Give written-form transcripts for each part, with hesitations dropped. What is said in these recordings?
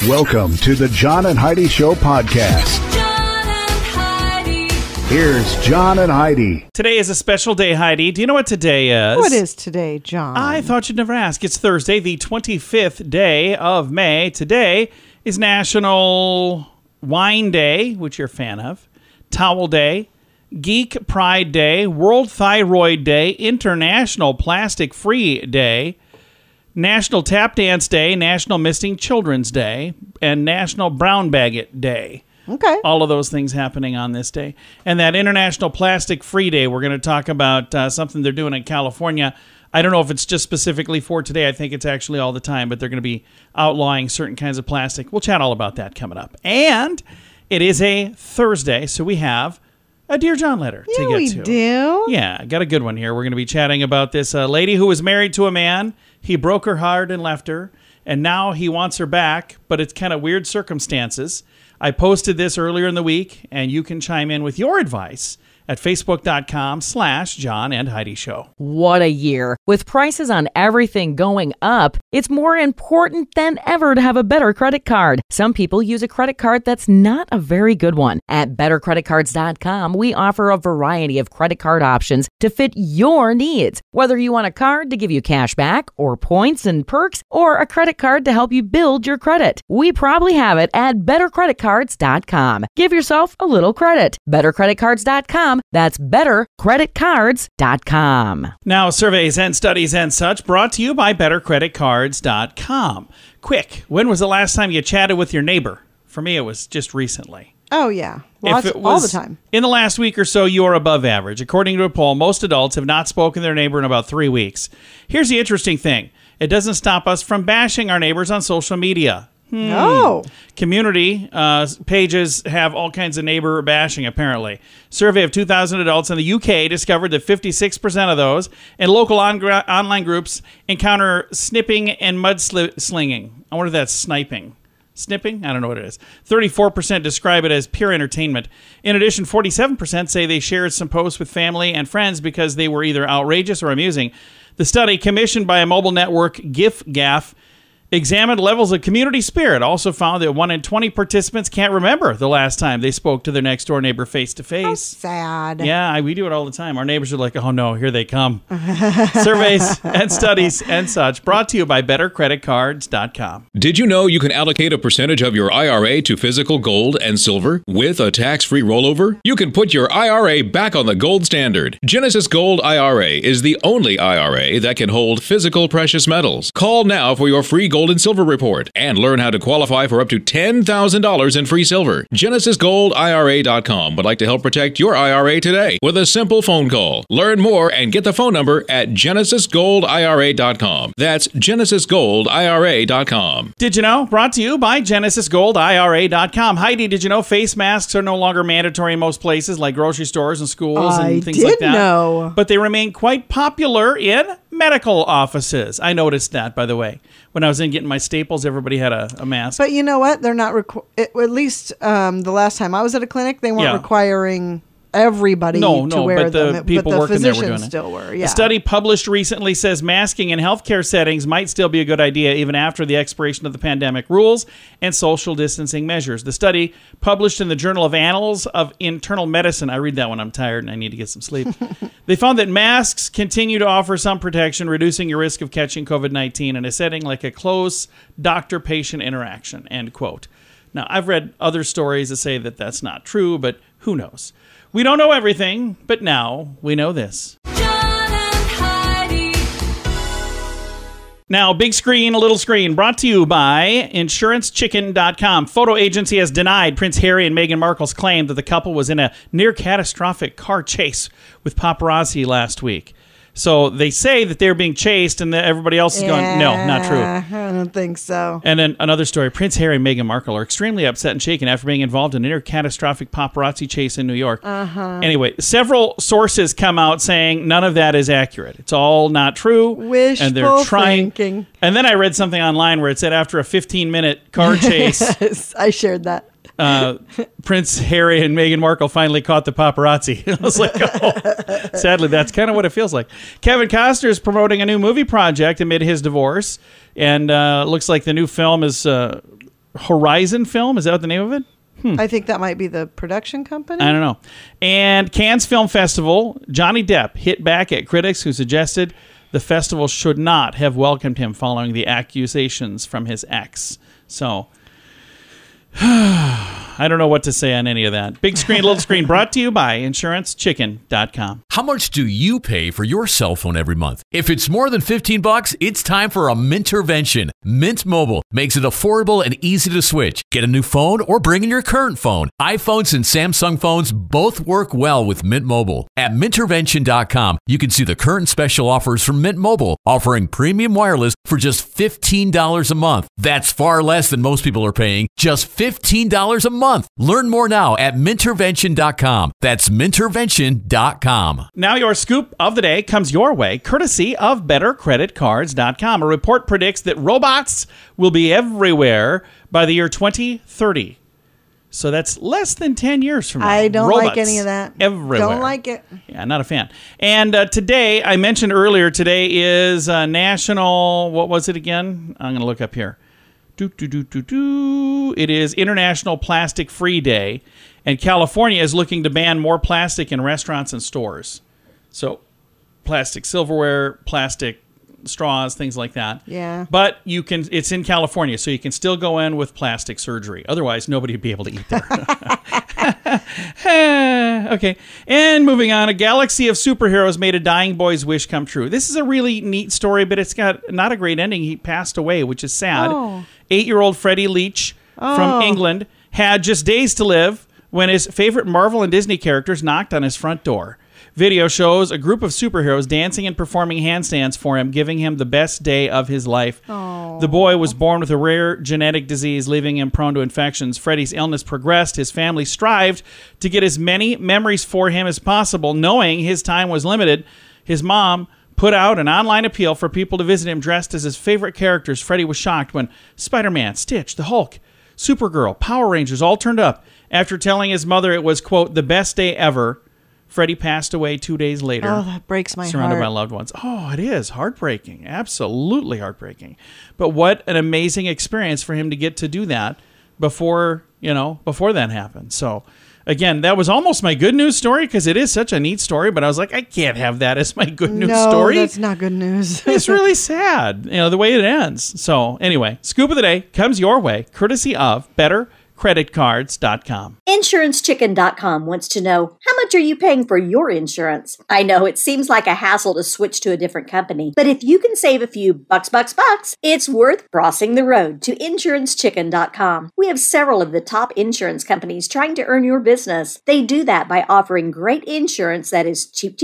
Welcome to the John and Heidi Show podcast. John and Heidi. Here's John and Heidi. Today is a special day, Heidi. Do you know what today is? What is today, John? I thought you'd never ask. It's Thursday, the 25th day of May. Today is National Wine Day, which you're a fan of, Towel Day, Geek Pride Day, World Thyroid Day, International Plastic Free Day, National Tap Dance Day, National Missing Children's Day, and National Brown Bagget Day. Okay. All of those things happening on this day. And that International Plastic Free Day, we're going to talk about something they're doing in California. I don't know if it's just specifically for today. I think it's actually all the time, but they're going to be outlawing certain kinds of plastic. We'll chat all about that coming up. And it is a Thursday, so we have a Dear John letter to get to. We do. Yeah, I got a good one here. We're going to be chatting about this lady who was married to a man. He broke her heart and left her, and now he wants her back, but it's kind of weird circumstances. I posted this earlier in the week, and you can chime in with your advice at facebook.com/John and Heidi Show. What a year. With prices on everything going up, it's more important than ever to have a better credit card. Some people use a credit card that's not a very good one. At bettercreditcards.com, we offer a variety of credit card options to fit your needs. Whether you want a card to give you cash back or points and perks, or a credit card to help you build your credit, we probably have it at bettercreditcards.com. Give yourself a little credit. Bettercreditcards.com. That's bettercreditcards.com. Now, surveys and studies and such brought to you by bettercreditcards.com. Quick, when was the last time you chatted with your neighbor? For me, it was just recently. Oh, yeah. If it was all the time. In the last week or so, you are above average. According to a poll, most adults have not spoken to their neighbor in about 3 weeks. Here's the interesting thing. It doesn't stop us from bashing our neighbors on social media. Oh. Community pages have all kinds of neighbor bashing, apparently. Survey of 2,000 adults in the UK discovered that 56% of those in local online groups encounter snipping and mudslinging. I wonder if that's sniping. Snipping? I don't know what it is. 34% describe it as pure entertainment. In addition, 47% say they shared some posts with family and friends because they were either outrageous or amusing. The study, commissioned by a mobile network, GIF-GAF, examined levels of community spirit, also found that 1 in 20 participants can't remember the last time they spoke to their next door neighbor face to face. Sad. Yeah, we do it all the time. Our neighbors are like, oh no, here they come. Surveys and studies and such brought to you by bettercreditcards.com. Did you know you can allocate a percentage of your IRA to physical gold and silver with a tax-free rollover? You can put your IRA back on the gold standard. Genesis Gold IRA is the only IRA that can hold physical precious metals. Call now for your free gold and silver report and learn how to qualify for up to $10,000 in free silver. GenesisGoldIRA.com would like to help protect your IRA today with a simple phone call. Learn more and get the phone number at GenesisGoldIRA.com. That's GenesisGoldIRA.com. Did you know? Brought to you by GenesisGoldIRA.com. Heidi, did you know face masks are no longer mandatory in most places like grocery stores and schools and things like that? I did know. But they remain quite popular in medical offices. I noticed that, by the way. When I was in getting my staples, everybody had a mask. But you know what? They're not, at least the last time I was at a clinic, they weren't requiring everybody to wear them. But the people working there were doing it. Still were, yeah. A study published recently says masking in healthcare settings might still be a good idea even after the expiration of the pandemic rules and social distancing measures. The study, published in the Journal of Annals of Internal Medicine, I read that when I'm tired and I need to get some sleep. They found that masks continue to offer some protection, reducing your risk of catching COVID-19 in a setting like a close doctor-patient interaction, end quote. Now, I've read other stories that say that that's not true, but who knows? We don't know everything, but now we know this. John and Heidi. Now, big screen, little screen, brought to you by InsuranceChicken.com. Photo agency has denied Prince Harry and Meghan Markle's claim that the couple was in a near-catastrophic car chase with paparazzi last week. So they say that they're being chased and that everybody else is going, no, not true. I don't think so. And then another story, Prince Harry and Meghan Markle are extremely upset and shaken after being involved in a near-catastrophic paparazzi chase in New York. Anyway, several sources come out saying none of that is accurate. It's all not true. Wishful and they're trying. thinking. And then I read something online where it said after a 15-minute car chase, Yes, I shared that. Prince Harry and Meghan Markle finally caught the paparazzi. I was like, oh, sadly, that's kind of what it feels like. Kevin Costner is promoting a new movie project amid his divorce, and looks like the new film is Horizon Film. Is that the name of it? I think that might be the production company. I don't know. And Cannes Film Festival, Johnny Depp hit back at critics who suggested the festival should not have welcomed him following the accusations from his ex. So, I don't know what to say on any of that. Big screen, little screen, brought to you by InsuranceChicken.com. How much do you pay for your cell phone every month? If it's more than $15, it's time for a Mintervention. Mint Mobile makes it affordable and easy to switch. Get a new phone or bring in your current phone. iPhones and Samsung phones both work well with Mint Mobile. At Mintervention.com, you can see the current special offers from Mint Mobile, offering premium wireless for just $15 a month. That's far less than most people are paying, just $15 a month. Learn more now at Mintervention.com. That's Mintervention.com. Now your scoop of the day comes your way, courtesy of BetterCreditCards.com. A report predicts that robots will be everywhere by the year 2030. So that's less than 10 years from now. I don't Robots like any of that. Everywhere. Don't like it. Yeah, not a fan. And today, I mentioned earlier, today is National, what was it again? I'm going to look up here. It is International Plastic Free Day, and California is looking to ban more plastic in restaurants and stores. So, plastic silverware, plastic straws, things like that. Yeah. But you can. It's in California, so you can still go in with plastic surgery. Otherwise, nobody would be able to eat there. Okay. And moving on, a galaxy of superheroes made a dying boy's wish come true. This is a really neat story, but it's got not a great ending. He passed away, which is sad. Oh. 8-year-old Freddie Leach from England had just days to live when his favorite Marvel and Disney characters knocked on his front door. Video shows a group of superheroes dancing and performing handstands for him, giving him the best day of his life. Oh. The boy was born with a rare genetic disease, leaving him prone to infections. Freddie's illness progressed. His family strived to get as many memories for him as possible, knowing his time was limited. His mom put out an online appeal for people to visit him dressed as his favorite characters. Freddie was shocked when Spider-Man, Stitch, the Hulk, Supergirl, Power Rangers all turned up. After telling his mother it was, quote, the best day ever, Freddie passed away 2 days later. Oh, that breaks my surrounded heart. by loved ones. Oh, it is heartbreaking. Absolutely heartbreaking. But what an amazing experience for him to get to do that before that happened. So, again, that was almost my good news story because it is such a neat story, but I was like, I can't have that as my good news story. No, that's not good news. It's really sad, the way it ends. So, anyway, scoop of the day comes your way, courtesy of BetterCreditCards.com. InsuranceChicken.com wants to know, how much are you paying for your insurance? I know it seems like a hassle to switch to a different company, but if you can save a few bucks, it's worth crossing the road to InsuranceChicken.com. We have several of the top insurance companies trying to earn your business. They do that by offering great insurance that is cheap.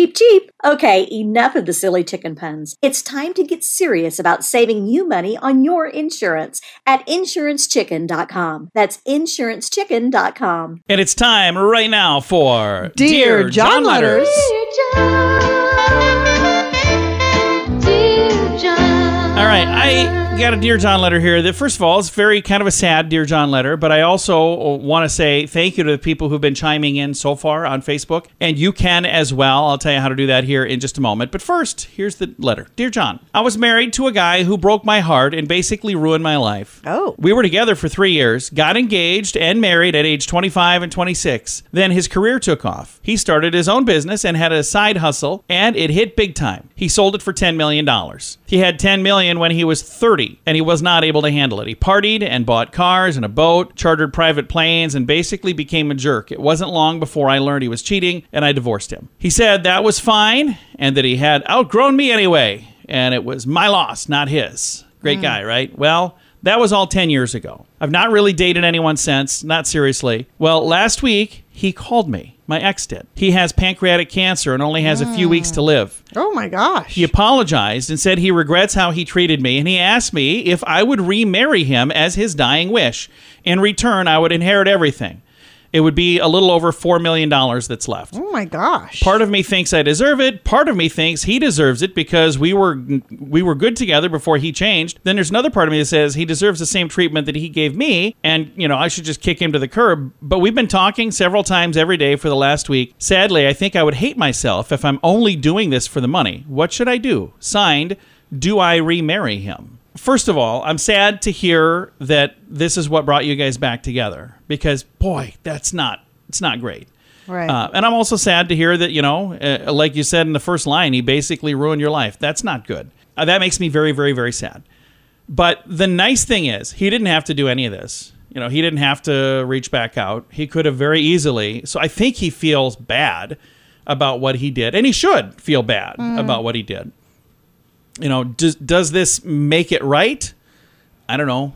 Okay, enough of the silly chicken puns. It's time to get serious about saving you money on your insurance at InsuranceChicken.com. That's InsuranceChicken.com. And it's time right now for Dear John Letters. All right, I got a Dear John letter here that, first of all, is very kind of a sad Dear John letter, but I also want to say thank you to the people who've been chiming in so far on Facebook, and you can as well. I'll tell you how to do that here in just a moment. But first, here's the letter. Dear John, I was married to a guy who broke my heart and basically ruined my life. Oh. We were together for 3 years, got engaged and married at age 25 and 26. Then his career took off. He started his own business and had a side hustle, and it hit big time. He sold it for $10 million. He had $10 million when he was 30, and he was not able to handle it. He partied and bought cars and a boat, chartered private planes, and basically became a jerk. It wasn't long before I learned he was cheating, and I divorced him. He said that was fine, and that he had outgrown me anyway, and it was my loss, not his. Great guy, right? Well, that was all 10 years ago. I've not really dated anyone since, not seriously. Well, last week, he called me. My ex did. He has pancreatic cancer and only has a few weeks to live. Oh, my gosh. He apologized and said he regrets how he treated me, and he asked me if I would remarry him as his dying wish. In return, I would inherit everything. It would be a little over $4 million that's left. Oh, my gosh. Part of me thinks I deserve it. Part of me thinks he deserves it because we were good together before he changed. Then there's another part of me that says he deserves the same treatment that he gave me, and, I should just kick him to the curb. But we've been talking several times every day for the last week. Sadly, I think I would hate myself if I'm only doing this for the money. What should I do? Signed, do I remarry him? first of all, I'm sad to hear that this is what brought you guys back together because, boy, it's not great. Right. And I'm also sad to hear that, like you said in the first line, he basically ruined your life. That's not good. That makes me very, very, very sad. But the nice thing is he didn't have to do any of this. He didn't have to reach back out. He could have very easily. So I think he feels bad about what he did. And he should feel bad about what he did. Does this make it right? I don't know.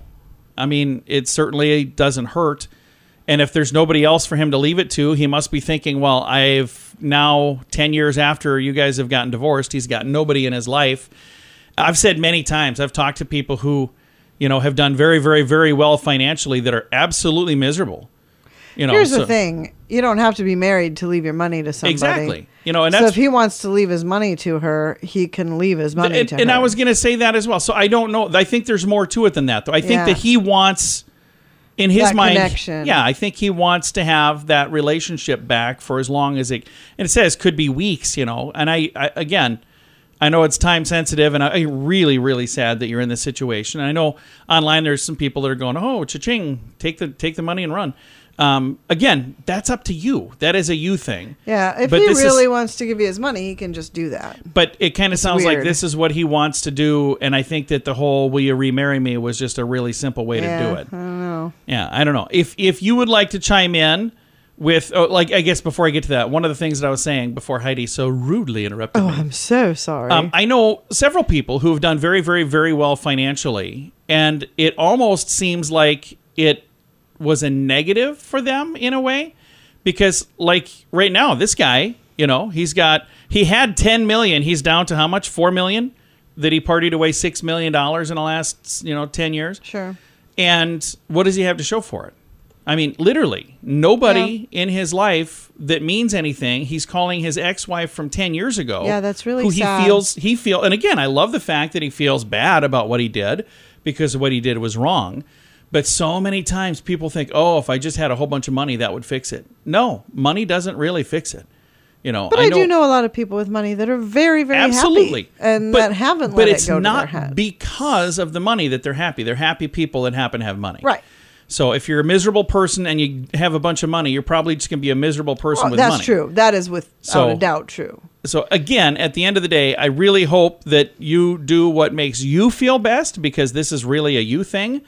I mean, it certainly doesn't hurt. And if there's nobody else for him to leave it to, he must be thinking, well, I've now 10 years after you guys have gotten divorced, he's got nobody in his life. I've said many times, I've talked to people who, have done very, very, very well financially that are absolutely miserable. Here's the thing. You don't have to be married to leave your money to somebody. Exactly. And so if he wants to leave his money to her, he can leave his money to her. And I was going to say that as well. So I don't know. I think there's more to it than that, though. I think that he wants... In his that mind, connection. Yeah, I think he wants to have that relationship back for as long as it. And it says could be weeks, And I know it's time sensitive, and I'm really, really sad that you're in this situation. And I know online there's some people that are going, "Oh, cha-ching, take the money and run." Again, that's up to you. That is a you thing. Yeah, if he really wants to give you his money, he can just do that. But it kind of sounds like this is what he wants to do, and I think that the whole "will you remarry me" was just a really simple way to do it. I don't know. Yeah, I don't know. If you would like to chime in with, I guess before I get to that, one of the things that I was saying before Heidi so rudely interrupted me. Oh, I'm so sorry. I know several people who have done very, very, very well financially, and it almost seems like it was a negative for them in a way, because like right now, this guy, he had 10 million. He's down to how much? 4 million that he partied away $6 million in the last, 10 years. Sure. And what does he have to show for it? I mean, literally nobody in his life that means anything. He's calling his ex-wife from 10 years ago. Yeah, that's really who sad. He feels, and again, I love the fact that he feels bad about what he did because what he did was wrong. But so many times people think, oh, if I just had a whole bunch of money, that would fix it. No, money doesn't really fix it. But I do know a lot of people with money that are very, very absolutely happy and that haven't let it go to their head. But it's not because of the money that they're happy. They're happy people that happen to have money. Right. So if you're a miserable person and you have a bunch of money, you're probably just going to be a miserable person with money. That's true. That is without a doubt true. So again, at the end of the day, I really hope that you do what makes you feel best, because this is really a you thing.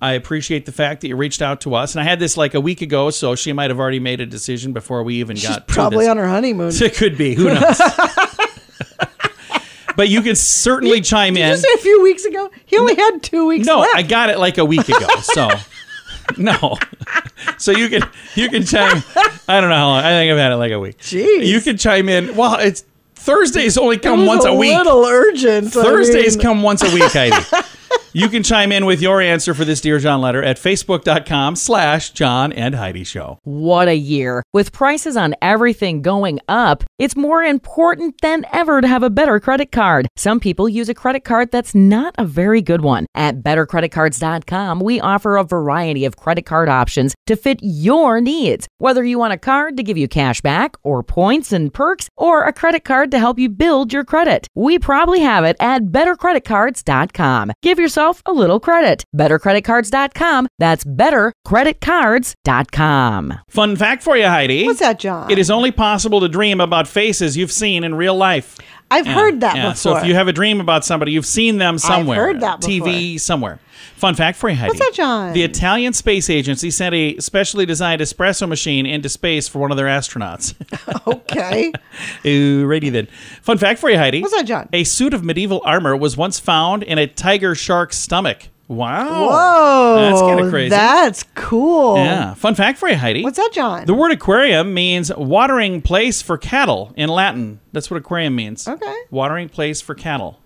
I appreciate the fact that you reached out to us. And I had this like a week ago, so she might have already made a decision before we even got to this. She's probably on her honeymoon. It could be. Who knows? But you can certainly chime in. Did you say a few weeks ago? He only had 2 weeks left. No, I got it like a week ago. So, no. So you can chime. I don't know how long. I think I've had it like a week. Jeez. You can chime in. Well, it's Thursdays only come once a week. A little urgent. Thursdays come once a week, Heidi. You can chime in with your answer for this Dear John letter at facebook.com/John and Heidi Show. What a year. With prices on everything going up, it's more important than ever to have a better credit card. Some people use a credit card that's not a very good one. At bettercreditcards.com, we offer a variety of credit card options to fit your needs. Whether you want a card to give you cash back or points and perks, or a credit card to help you build your credit, we probably have it at bettercreditcards.com. Give yourself a little credit. Bettercreditcards.com. That's bettercreditcards.com. Fun fact for you, Heidi. What's that, John? It is only possible to dream about faces you've seen in real life. I've heard that before. So if you have a dream about somebody, you've seen them somewhere. I've heard that before. TV, somewhere. Fun fact for you, Heidi. What's that, John? The Italian Space Agency sent a specially designed espresso machine into space for one of their astronauts. Okay. Alrighty then. Fun fact for you, Heidi. What's that, John? A suit of medieval armor was once found in a tiger shark's stomach. Wow. Whoa. That's kind of crazy. That's cool. Yeah. Fun fact for you, Heidi. What's that, John? The word aquarium means watering place for cattle in Latin. That's what aquarium means. Okay. Watering place for cattle.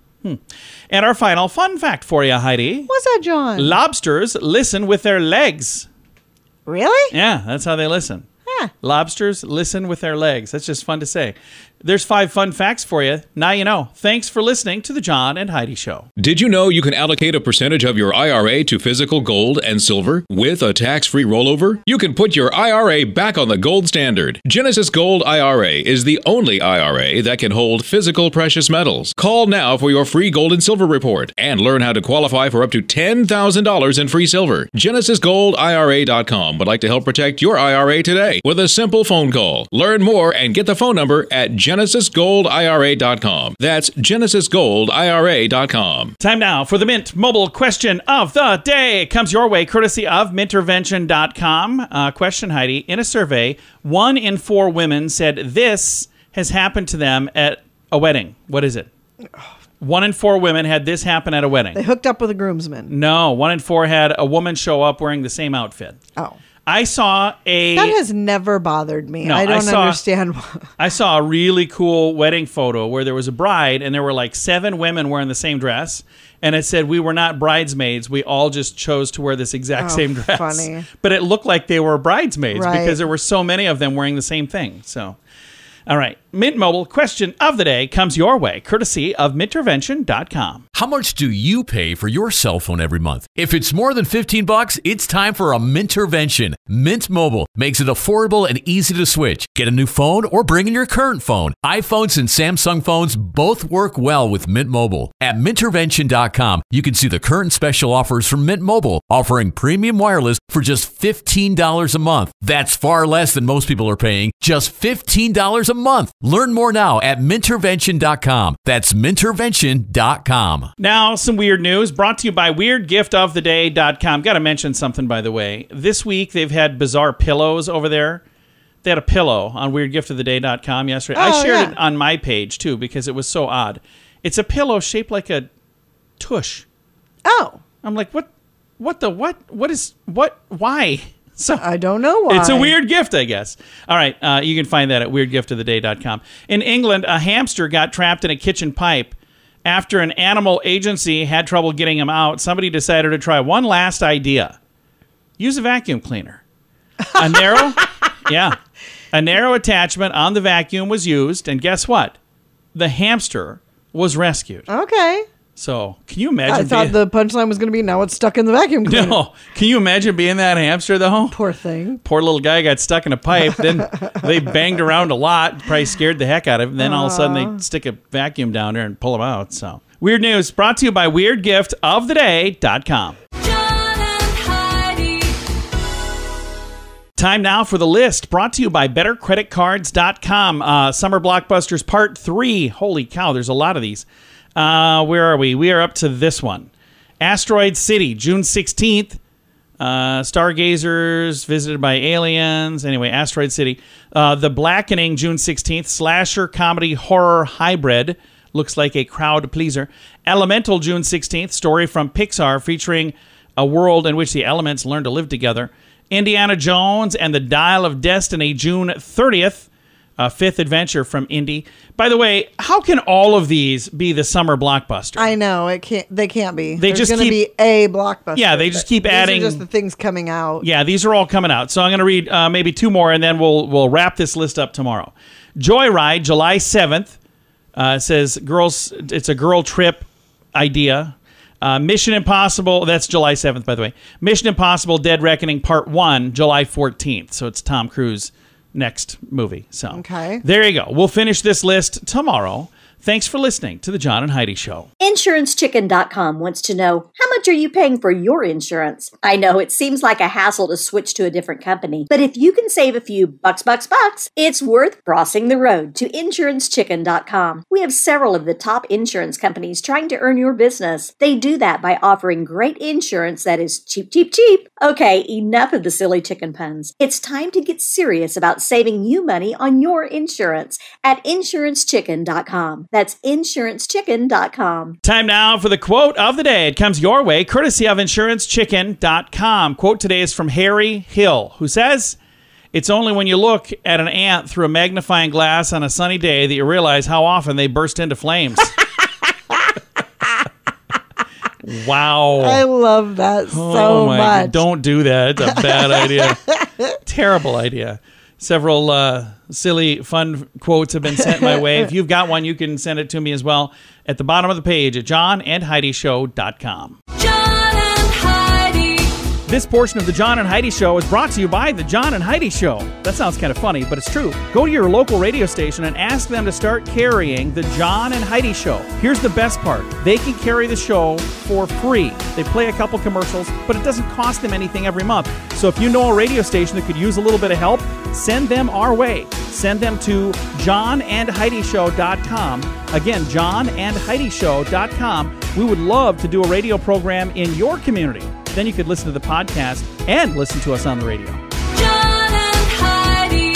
And our final fun fact for you, Heidi. What's that, John? Lobsters listen with their legs. Really? Yeah, that's how they listen. Huh. Lobsters listen with their legs. That's just fun to say. There's 5 fun facts for you. Now you know. Thanks for listening to The John and Heidi Show. Did you know you can allocate a percentage of your IRA to physical gold and silver with a tax-free rollover? You can put your IRA back on the gold standard. Genesis Gold IRA is the only IRA that can hold physical precious metals. Call now for your free gold and silver report and learn how to qualify for up to $10,000 in free silver. GenesisGoldIRA.com would like to help protect your IRA today with a simple phone call. Learn more and get the phone number at GenesisGoldIRA.com. That's GenesisGoldIRA.com. Time now for the Mint Mobile question of the day. It comes your way courtesy of Mintervention.com. Question, Heidi. In a survey, 1 in 4 women said this has happened to them at a wedding. What is it? 1 in 4 women had this happen at a wedding. They hooked up with a groomsman. No, 1 in 4 had a woman show up wearing the same outfit. Oh. I saw a... That has never bothered me. No, I don't understand why. I saw a really cool wedding photo where there was a bride and there were like 7 women wearing the same dress. And it said, we were not bridesmaids. We all just chose to wear this exact same dress. Funny. But it looked like they were bridesmaids Right. because there were so many of them wearing the same thing. So, all right. Mint Mobile question of the day comes your way courtesy of Mintervention.com. How much do you pay for your cell phone every month? If it's more than $15, it's time for a Mintervention. Mint Mobile makes it affordable and easy to switch. Get a new phone or bring in your current phone. iPhones and Samsung phones both work well with Mint Mobile. At Mintervention.com, you can see the current special offers from Mint Mobile, offering premium wireless for just $15 a month. That's far less than most people are paying, just $15 a month. Learn more now at Mintervention.com. That's Mintervention.com. Now, some weird news brought to you by WeirdGiftOfTheDay.com. Got to mention something, by the way. This week, they've had bizarre pillows over there. They had a pillow on WeirdGiftOfTheDay.com yesterday. I shared it on my page, too, because it was so odd. It's a pillow shaped like a tush. Oh. I'm like, what, why? So I don't know why. It's a weird gift, I guess. All right, you can find that at weirdgiftoftheday.com. In England, a hamster got trapped in a kitchen pipe. After an animal agency had trouble getting him out, somebody decided to try one last idea. Use a vacuum cleaner. A narrow attachment on the vacuum was used, and guess what? The hamster was rescued. Okay. So, can you imagine? I thought the punchline was going to be, now it's stuck in the vacuum cleaner. No. Can you imagine being that hamster, though? Poor thing. Poor little guy got stuck in a pipe. Then they banged around a lot, probably scared the heck out of him. Then all of a sudden they stick a vacuum down there and pull him out. So, weird news brought to you by WeirdGiftOfTheDay.com. John and Heidi. Time now for the list brought to you by BetterCreditCards.com. Summer Blockbusters Part 3. Holy cow, there's a lot of these. Where are we? We are up to this one. Asteroid City, June 16th. Stargazers visited by aliens. Anyway, Asteroid City. The Blackening, June 16th. Slasher comedy horror hybrid. Looks like a crowd pleaser. Elemental, June 16th. Story from Pixar featuring a world in which the elements learn to live together. Indiana Jones and the Dial of Destiny, June 30th. Fifth adventure from Indy. By the way, how can all of these be the summer blockbuster? I know it can't. They can't be. They There's just going to keep- be a blockbuster. Yeah, they just keep These adding- are just the things coming out. Yeah, these are all coming out. So I'm going to read maybe 2 more, and then we'll wrap this list up tomorrow. Joyride, July 7th. Says girls. It's a girl trip idea. Mission Impossible. That's July 7th, by the way. Mission Impossible: Dead Reckoning Part 1, July 14th. So it's Tom Cruise. Next movie. So Okay. There you go. We'll finish this list tomorrow. Thanks for listening to The John and Heidi Show. InsuranceChicken.com wants to know, how much are you paying for your insurance? I know it seems like a hassle to switch to a different company, but if you can save a few bucks, it's worth crossing the road to InsuranceChicken.com. We have several of the top insurance companies trying to earn your business. They do that by offering great insurance that is cheap, cheap, cheap. Okay, enough of the silly chicken puns. It's time to get serious about saving you money on your insurance at InsuranceChicken.com. That's InsuranceChicken.com. Time now for the quote of the day. It comes your way, courtesy of InsuranceChicken.com. Quote today is from Harry Hill, who says, "It's only when you look at an ant through a magnifying glass on a sunny day that you realize how often they burst into flames." Wow. I love that so much. Don't do that. It's a bad idea. Terrible idea. Several silly, fun quotes have been sent my way. If you've got one, you can send it to me as well at the bottom of the page at johnandheidishow.com. John and Heidi. This portion of the John and Heidi Show is brought to you by the John and Heidi Show. That sounds kind of funny, but it's true. Go to your local radio station and ask them to start carrying the John and Heidi Show. Here's the best part. They can carry the show for free. They play a couple commercials, but it doesn't cost them anything every month. So if you know a radio station that could use a little bit of help, send them our way. Send them to johnandheidishow.com. Again, johnandheidishow.com. We would love to do a radio program in your community. Then you could listen to the podcast and listen to us on the radio. John and Heidi.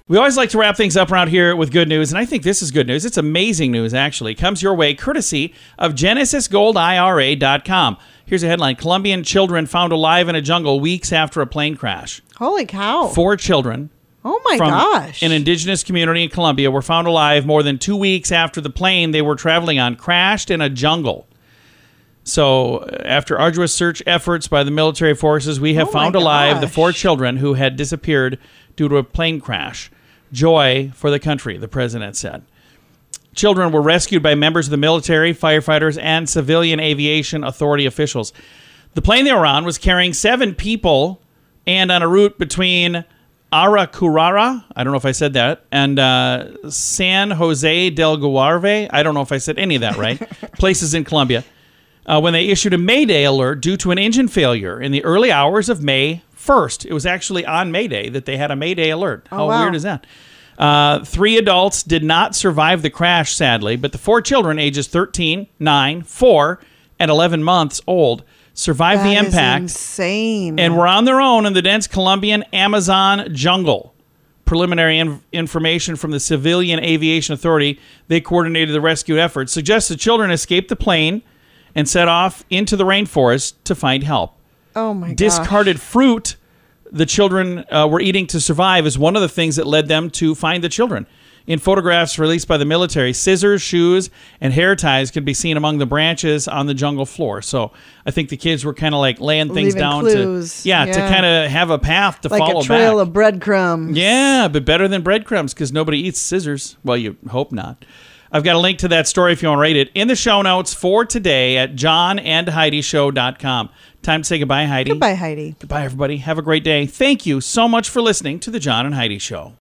We always like to wrap things up around here with good news, and I think this is good news. It's amazing news, actually. It comes your way courtesy of GenesisGoldIRA.com. Here's a headline. Colombian children found alive in a jungle weeks after a plane crash. Holy cow. 4 children Oh my from gosh. an indigenous community in Colombia were found alive more than 2 weeks after the plane they were traveling on crashed in a jungle. So, after arduous search efforts by the military forces, we have found alive the 4 children who had disappeared due to a plane crash. Joy for the country, the president said. Children were rescued by members of the military, firefighters, and civilian aviation authority officials. The plane they were on was carrying 7 people and on a route between Aracurara, I don't know if I said that, and San Jose del Guarve, I don't know if I said any of that right, places in Colombia. When they issued a Mayday alert due to an engine failure in the early hours of May 1st. It was actually on May Day that they had a Mayday alert. How weird is that? 3 adults did not survive the crash, sadly, but the 4 children, ages 13, 9, 4, and 11 months old, survived the impact. Insane. And were on their own in the dense Colombian Amazon jungle. Preliminary information from the Civilian Aviation Authority, they coordinated the rescue efforts, suggests the children escaped the plane and set off into the rainforest to find help. Oh my god. Discarded fruit the children were eating to survive is one of the things that led them to find the children. In photographs released by the military, scissors, shoes, and hair ties can be seen among the branches on the jungle floor. So I think the kids were kind of like laying things Leaving down clues. to kind of have a path to like follow a trail back. of breadcrumbs. Yeah, but better than breadcrumbs because nobody eats scissors. Well, you hope not. I've got a link to that story if you want to read it in the show notes for today at johnandheidishow.com. Time to say goodbye, Heidi. Goodbye, Heidi. Goodbye, everybody. Have a great day. Thank you so much for listening to the John and Heidi Show.